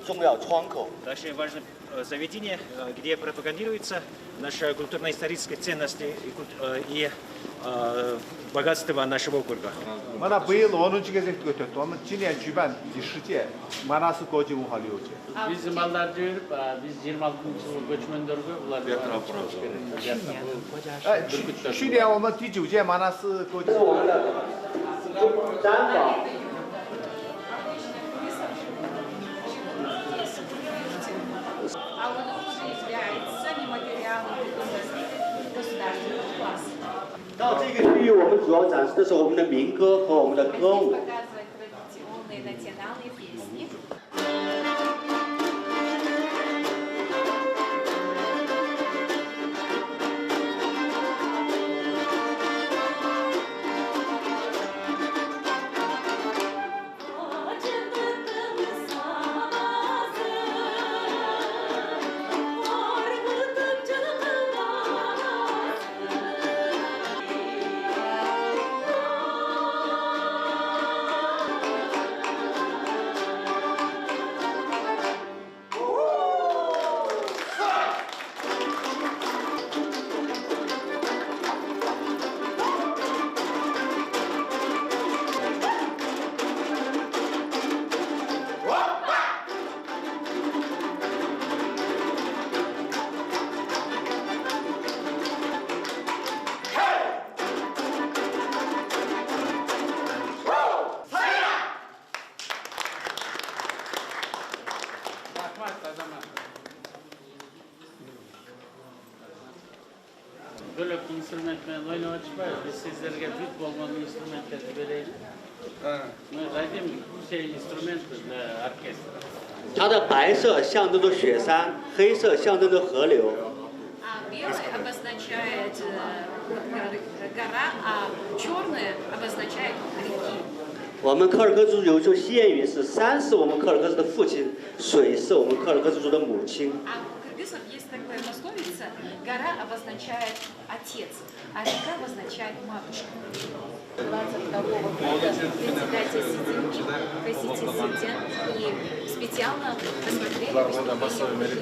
重要窗口。Очень важное заведение, где пропагандируется наша культурно-историческая ценность и богатство нашего округа. mana bu yıl 10. кезекті өтеді. Оны Çin'e 주반第10届Manası Koca Uhalıyorcu. Biz mallar diyoruz, biz 26. yıl göçmenlerge bunlar去年我们第9届Manası Koca 是我们的展馆。 А он уже является нематериалом государственного класса. 到这个区域，我们主要展示的是我们的民歌和我们的歌舞。 Показывать традиционные национальные песни. Bölük instrumentmen oynab çıkmayız. Biz sizlerge büyük bolgan instrumentlerni bereylik. Zaten şey instrument orkestra. 它的白色象征着雪山，黑色象征着河流。 А белый обозначает гора, а черный обозначает реки. 我们柯尔克族有句谚语是：山是我们柯尔克族的父亲，水是我们柯尔克族的母亲。 А у кыргызов есть такая пословица: гора обозначает отец, а река обозначает матушку. 22 года председатель Сидин и специально посмотрели выступление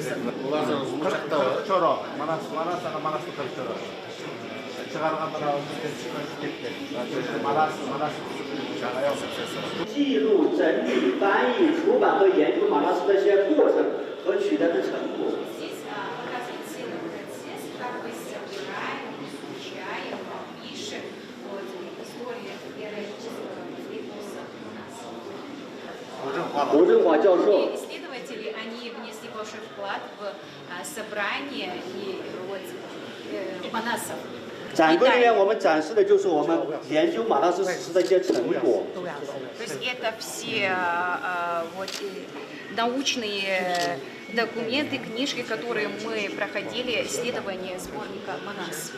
кыргызов. Çoro, Manas'a Manas'ta Çoro. Çıkarganlara ketken. Manas. 记录、整理、翻译、出版和研究马拉松的一些过程和取得的成果。 Здесь показывает целый процесс, как мы собираем, изучаем, пишем историю героического эпоса Манаса. 吴振华教授。 И исследователи, они внесли большой вклад в собрание и Манасов. 展柜里面我们展示的就是我们研究马拉松史诗的一些成果。 То есть это все научные документы, книжки, которые мы проходили, исследование сборника Манас.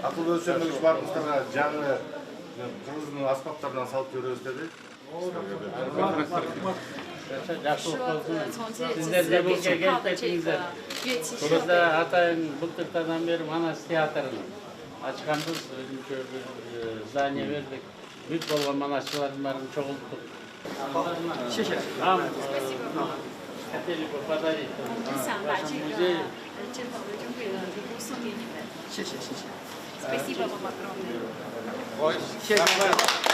Akıl ölçümlük barkыстарға жаңы Кыргыздын аспаптарынан салып беребиз деди. Sizlerge bu kelip kettiңиздер. Biz da atayın былтыртадан бeri Манас театрын ачканбыз, өзүнчө бир здание бердик. Бүт болгон манасчылардын баарын чогулттук. Хотели бы подарить вашему музею. Спасибо вам огромное. 谢谢。